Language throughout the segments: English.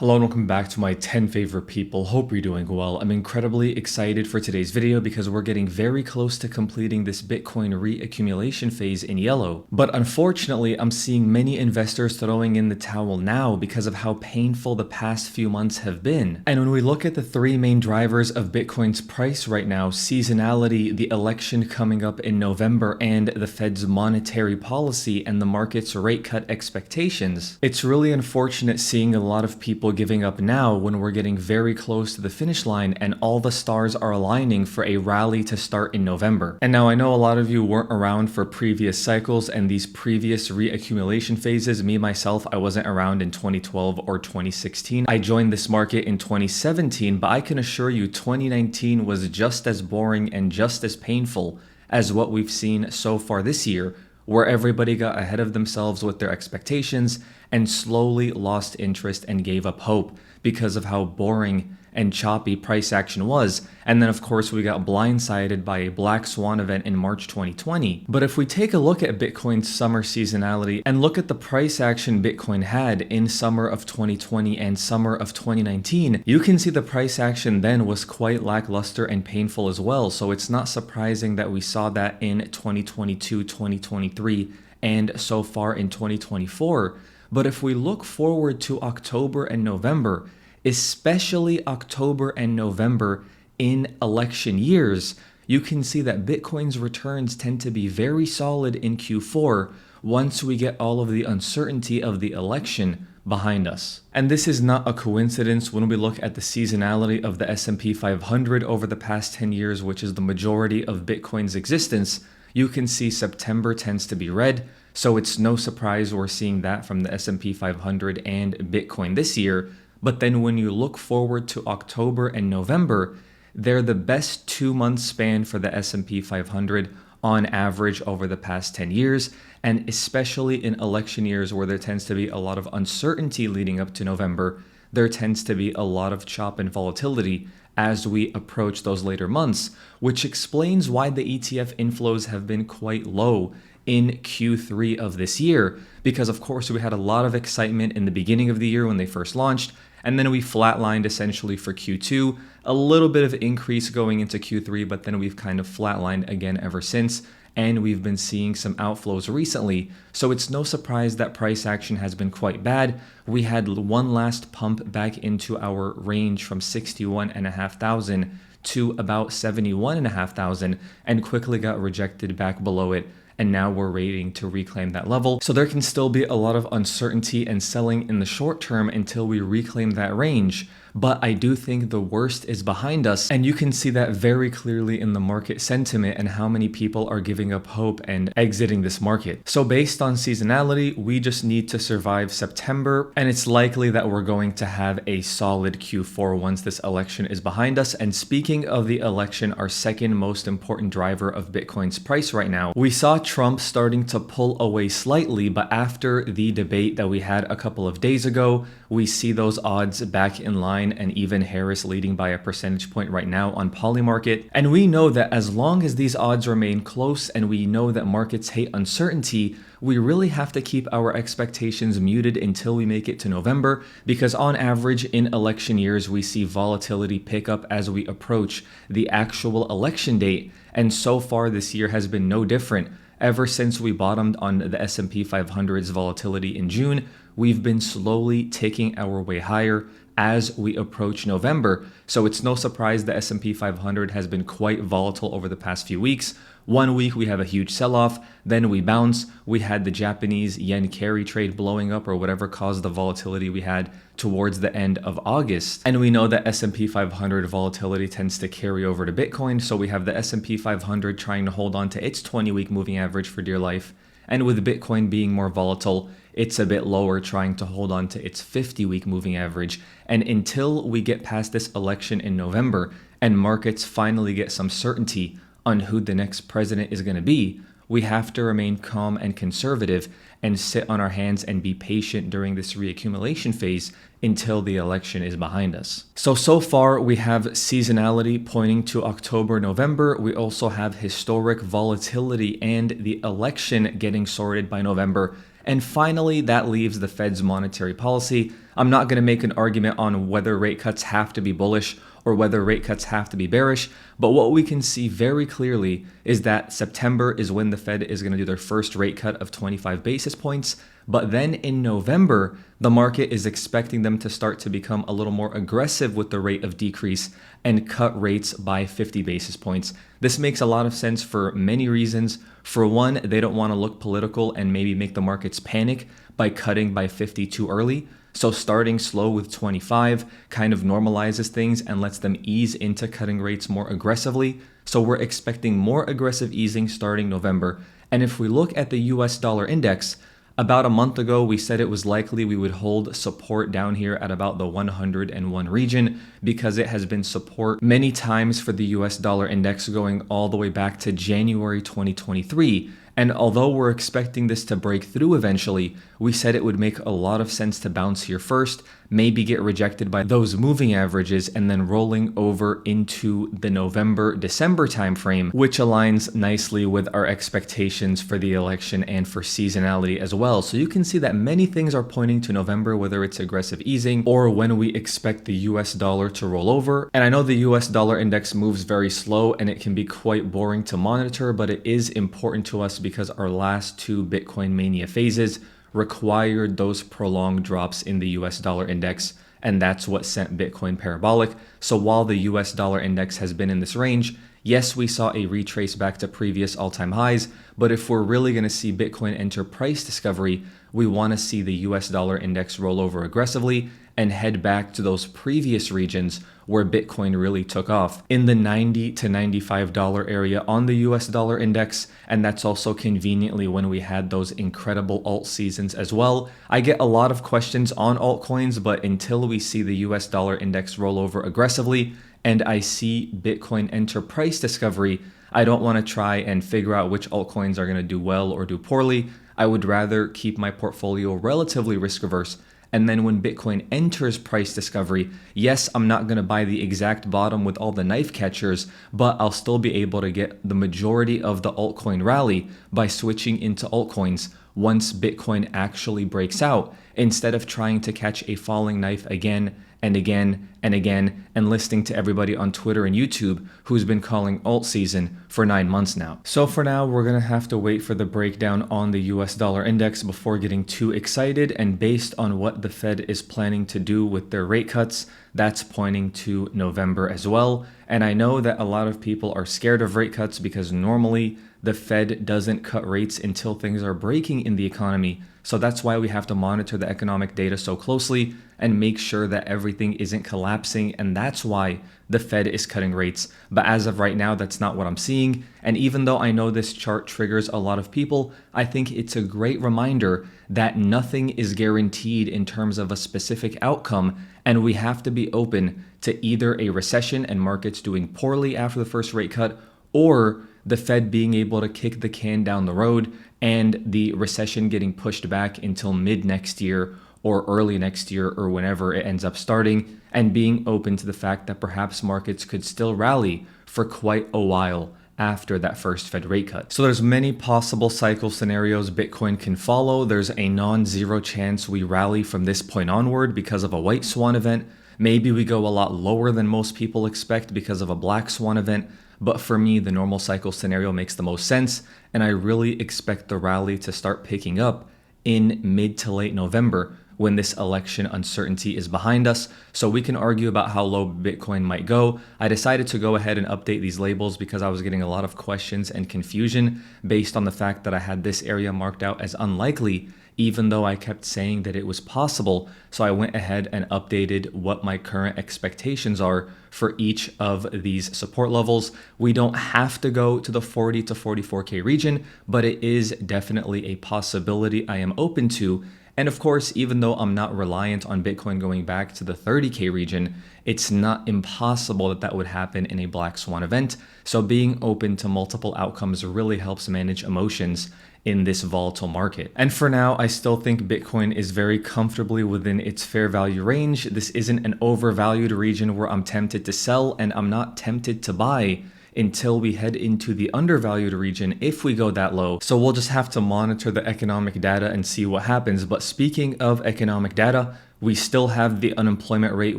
Hello and welcome back to my 10 favorite people. Hope you're doing well. I'm incredibly excited for today's video because we're getting very close to completing this Bitcoin reaccumulation phase in yellow. But unfortunately, I'm seeing many investors throwing in the towel now because of how painful the past few months have been. And when we look at the three main drivers of Bitcoin's price right now, seasonality, the election coming up in November, and the Fed's monetary policy and the market's rate cut expectations, it's really unfortunate seeing a lot of people giving up now when we're getting very close to the finish line and all the stars are aligning for a rally to start in November. And now I know a lot of you weren't around for previous cycles and these previous reaccumulation phases. Me, myself, I wasn't around in 2012 or 2016. I joined this market in 2017, but I can assure you 2019 was just as boring and just as painful as what we've seen so far this year, where everybody got ahead of themselves with their expectations and slowly lost interest and gave up hope because of how boring and choppy price action was. And then of course we got blindsided by a black swan event in March 2020. But if we take a look at Bitcoin's summer seasonality and look at the price action Bitcoin had in summer of 2020 and summer of 2019, you can see the price action then was quite lackluster and painful as well. So it's not surprising that we saw that in 2022, 2023, and so far in 2024. But if we look forward to October and November, especially October and November in election years, you can see that Bitcoin's returns tend to be very solid in Q4 once we get all of the uncertainty of the election behind us. And this is not a coincidence when we look at the seasonality of the S&P 500 over the past 10 years, which is the majority of Bitcoin's existence. You can see September tends to be red, so it's no surprise we're seeing that from the S&P 500 and Bitcoin this year. But then when you look forward to October and November, they're the best 2-month span for the S&P 500 on average over the past 10 years, and especially in election years where there tends to be a lot of uncertainty leading up to November, there tends to be a lot of chop and volatility as we approach those later months, which explains why the ETF inflows have been quite low in Q3 of this year, because of course we had a lot of excitement in the beginning of the year when they first launched, and then we flatlined essentially for Q2, a little bit of increase going into Q3, but then we've kind of flatlined again ever since, and we've been seeing some outflows recently. So it's no surprise that price action has been quite bad. We had one last pump back into our range from 61,500 to about 71,500 and quickly got rejected back below it. And now we're waiting to reclaim that level. So there can still be a lot of uncertainty and selling in the short term until we reclaim that range. But I do think the worst is behind us. And you can see that very clearly in the market sentiment and how many people are giving up hope and exiting this market. So based on seasonality, we just need to survive September. And it's likely that we're going to have a solid Q4 once this election is behind us. And speaking of the election, our second most important driver of Bitcoin's price right now, we saw Trump starting to pull away slightly, but after the debate that we had a couple of days ago, we see those odds back in line, and even Harris leading by a percentage point right now on Polymarket. And we know that as long as these odds remain close and we know that markets hate uncertainty, we really have to keep our expectations muted until we make it to November, because on average in election years, we see volatility pick up as we approach the actual election date. And so far this year has been no different. Ever since we bottomed on the S&P 500's volatility in June, we've been slowly taking our way higher as we approach November. So it's no surprise the S&P 500 has been quite volatile over the past few weeks. 1 week we have a huge sell-off, then we bounce. We had the Japanese yen carry trade blowing up or whatever caused the volatility we had towards the end of August. And we know that S&P 500 volatility tends to carry over to Bitcoin. So we have the S&P 500 trying to hold on to its 20-week moving average for dear life. And with Bitcoin being more volatile, it's a bit lower, trying to hold on to its 50-week moving average. And until we get past this election in November and markets finally get some certainty on who the next president is going to be, we have to remain calm and conservative and sit on our hands and be patient during this reaccumulation phase until the election is behind us. So far we have seasonality pointing to October, November. We also have historic volatility and the election getting sorted by November. And finally, that leaves the Fed's monetary policy. I'm not going to make an argument on whether rate cuts have to be bullish or whether rate cuts have to be bearish, but what we can see very clearly is that September is when the Fed is going to do their first rate cut of 25 basis points, but then in November, the market is expecting them to start to become a little more aggressive with the rate of decrease and cut rates by 50 basis points. This makes a lot of sense for many reasons. For one, they don't want to look political and maybe make the markets panic by cutting by 50 too early. So starting slow with 25 kind of normalizes things and lets them ease into cutting rates more aggressively. So we're expecting more aggressive easing starting November. And if we look at the US dollar index, about a month ago, we said it was likely we would hold support down here at about the 101 region because it has been support many times for the US dollar index going all the way back to January 2023. And although we're expecting this to break through eventually, we said it would make a lot of sense to bounce here first, maybe get rejected by those moving averages, and then rolling over into the November-December timeframe, which aligns nicely with our expectations for the election and for seasonality as well. So you can see that many things are pointing to November, whether it's aggressive easing or when we expect the US dollar to roll over. And I know the US dollar index moves very slow and it can be quite boring to monitor, but it is important to us because our last two Bitcoin mania phases required those prolonged drops in the US dollar index, and that's what sent Bitcoin parabolic. So while the US dollar index has been in this range, yes, we saw a retrace back to previous all-time highs, but if we're really going to see Bitcoin enter price discovery, we want to see the US dollar index roll over aggressively and head back to those previous regions where Bitcoin really took off in the $90 to $95 area on the US dollar index. And that's also conveniently when we had those incredible alt seasons as well. I get a lot of questions on altcoins, but until we see the US dollar index roll over aggressively and I see Bitcoin enter price discovery, I don't want to try and figure out which altcoins are going to do well or do poorly. I would rather keep my portfolio relatively risk averse. And then when Bitcoin enters price discovery, yes, I'm not going to buy the exact bottom with all the knife catchers, but I'll still be able to get the majority of the altcoin rally by switching into altcoins once Bitcoin actually breaks out, instead of trying to catch a falling knife again and again and again and listening to everybody on Twitter and YouTube who's been calling alt season for 9 months now. So for now, we're going to have to wait for the breakdown on the US dollar index before getting too excited. And based on what the Fed is planning to do with their rate cuts, that's pointing to November as well. And I know that a lot of people are scared of rate cuts because normally the Fed doesn't cut rates until things are breaking in the economy. So that's why we have to monitor the economic data so closely and make sure that everything isn't collapsing. And that's why the Fed is cutting rates. But as of right now, that's not what I'm seeing. And even though I know this chart triggers a lot of people, I think it's a great reminder that nothing is guaranteed in terms of a specific outcome. And we have to be open to either a recession and markets doing poorly after the first rate cut, or the Fed being able to kick the can down the road and the recession getting pushed back until mid next year or early next year or whenever it ends up starting, and being open to the fact that perhaps markets could still rally for quite a while after that first Fed rate cut. So there's many possible cycle scenarios Bitcoin can follow. There's a non-zero chance we rally from this point onward because of a white swan event. Maybe we go a lot lower than most people expect because of a black swan event. But for me, the normal cycle scenario makes the most sense, and I really expect the rally to start picking up in mid to late November when this election uncertainty is behind us. So we can argue about how low Bitcoin might go. I decided to go ahead and update these labels because I was getting a lot of questions and confusion based on the fact that I had this area marked out as unlikely, even though I kept saying that it was possible. So I went ahead and updated what my current expectations are for each of these support levels. We don't have to go to the 40 to 44K region, but it is definitely a possibility I am open to. And of course, even though I'm not reliant on Bitcoin going back to the 30K region, it's not impossible that that would happen in a black swan event. So being open to multiple outcomes really helps manage emotions in this volatile market. And for now, I still think Bitcoin is very comfortably within its fair value range. This isn't an overvalued region where I'm tempted to sell, and I'm not tempted to buy until we head into the undervalued region if we go that low. So we'll just have to monitor the economic data and see what happens. But speaking of economic data, we still have the unemployment rate,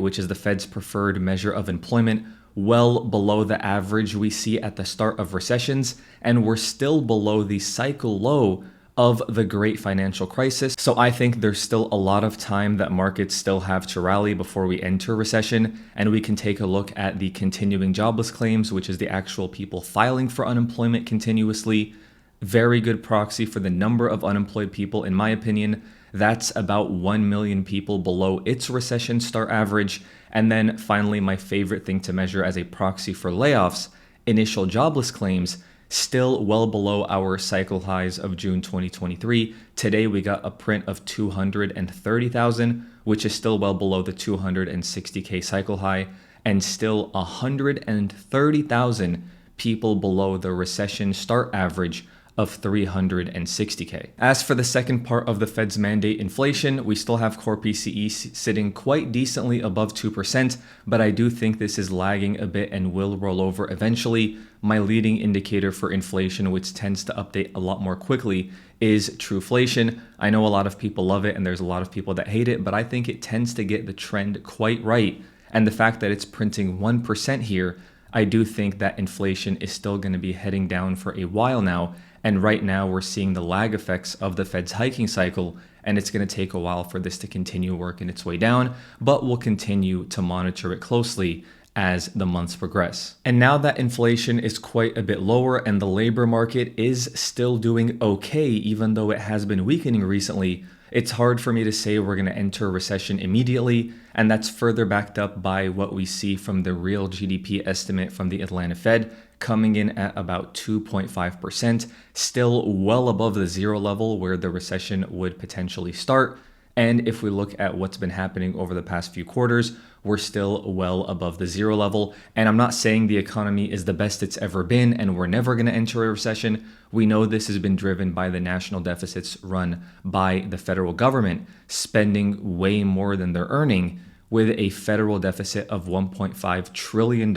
which is the Fed's preferred measure of employment, well below the average we see at the start of recessions, and we're still below the cycle low of the great financial crisis. So I think there's still a lot of time that markets still have to rally before we enter recession, and we can take a look at the continuing jobless claims, which is the actual people filing for unemployment continuously. Very good proxy for the number of unemployed people, in my opinion. That's about 1 million people below its recession start average. And then finally, my favorite thing to measure as a proxy for layoffs, initial jobless claims, still well below our cycle highs of June 2023. Today, we got a print of 230,000, which is still well below the 260K cycle high, and still 130,000 people below the recession start average of 360K. As for the second part of the Fed's mandate, inflation, we still have core PCE sitting quite decently above 2%, but I do think this is lagging a bit and will roll over eventually. My leading indicator for inflation, which tends to update a lot more quickly, is Trueflation. I know a lot of people love it and there's a lot of people that hate it, but I think it tends to get the trend quite right. And the fact that it's printing 1% here, I do think that inflation is still going to be heading down for a while now. And right now we're seeing the lag effects of the Fed's hiking cycle, and it's going to take a while for this to continue working its way down, but we'll continue to monitor it closely as the months progress. And now that inflation is quite a bit lower and the labor market is still doing okay, even though it has been weakening recently, it's hard for me to say we're going to enter a recession immediately, and that's further backed up by what we see from the real GDP estimate from the Atlanta Fed, coming in at about 2.5%, still well above the zero level where the recession would potentially start. And if we look at what's been happening over the past few quarters, we're still well above the zero level. And I'm not saying the economy is the best it's ever been and we're never going to enter a recession. We know this has been driven by the national deficits run by the federal government, spending way more than they're earning, with a federal deficit of $1.5 trillion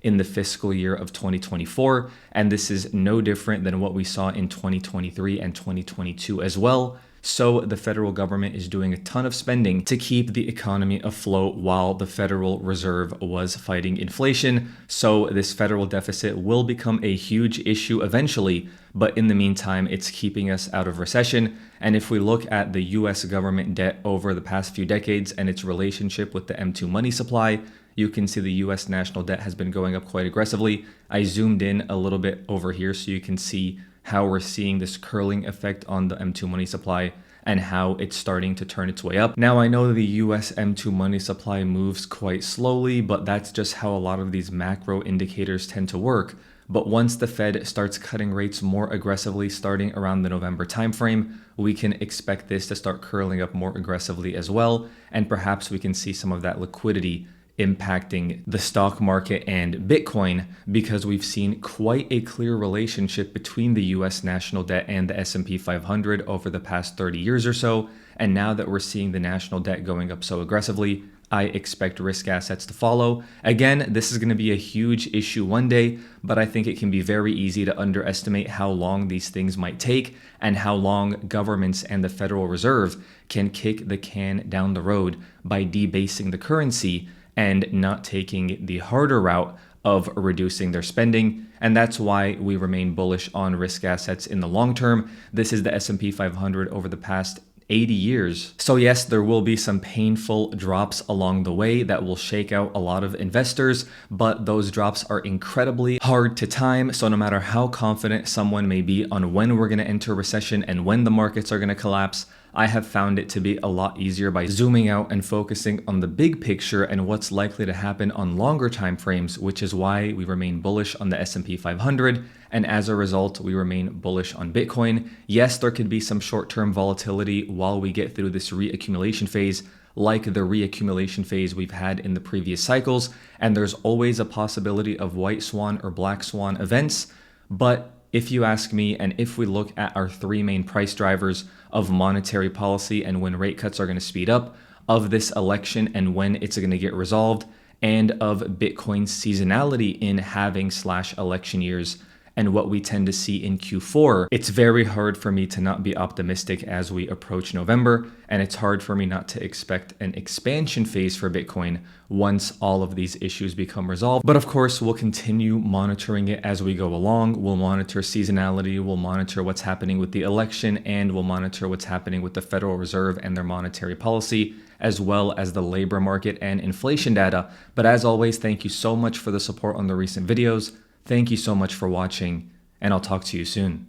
in the fiscal year of 2024. And this is no different than what we saw in 2023 and 2022 as well. So the federal government is doing a ton of spending to keep the economy afloat while the Federal Reserve was fighting inflation. So this federal deficit will become a huge issue eventually, but in the meantime, it's keeping us out of recession. And if we look at the US government debt over the past few decades and its relationship with the M2 money supply, you can see the US national debt has been going up quite aggressively. I zoomed in a little bit over here so you can see how we're seeing this curling effect on the M2 money supply and how it's starting to turn its way up. Now, I know the US M2 money supply moves quite slowly, but that's just how a lot of these macro indicators tend to work. But once the Fed starts cutting rates more aggressively starting around the November timeframe, we can expect this to start curling up more aggressively as well. And perhaps we can see some of that liquidity impacting the stock market and Bitcoin, because we've seen quite a clear relationship between the US national debt and the S&P 500 over the past 30 years or so. And now that we're seeing the national debt going up so aggressively, I expect risk assets to follow. Again, this is going to be a huge issue one day, but I think it can be very easy to underestimate how long these things might take and how long governments and the Federal Reserve can kick the can down the road by debasing the currency and not taking the harder route of reducing their spending. And that's why we remain bullish on risk assets in the long term. This is the S&P 500 over the past 80 years. So yes, there will be some painful drops along the way that will shake out a lot of investors, but those drops are incredibly hard to time. So no matter how confident someone may be on when we're going to enter recession and when the markets are going to collapse, I have found it to be a lot easier by zooming out and focusing on the big picture and what's likely to happen on longer time frames, which is why we remain bullish on the S&P 500. And as a result, we remain bullish on Bitcoin. Yes, there could be some short-term volatility while we get through this reaccumulation phase, like the reaccumulation phase we've had in the previous cycles. And there's always a possibility of white swan or black swan events. But if you ask me, and if we look at our three main price drivers of monetary policy and when rate cuts are going to speed up, of this election and when it's going to get resolved, and of Bitcoin's seasonality in halving/election years and what we tend to see in Q4, it's very hard for me to not be optimistic as we approach November, and it's hard for me not to expect an expansion phase for Bitcoin once all of these issues become resolved. But of course, we'll continue monitoring it as we go along. We'll monitor seasonality, we'll monitor what's happening with the election, and we'll monitor what's happening with the Federal Reserve and their monetary policy, as well as the labor market and inflation data. But as always, thank you so much for the support on the recent videos. Thank you so much for watching, and I'll talk to you soon.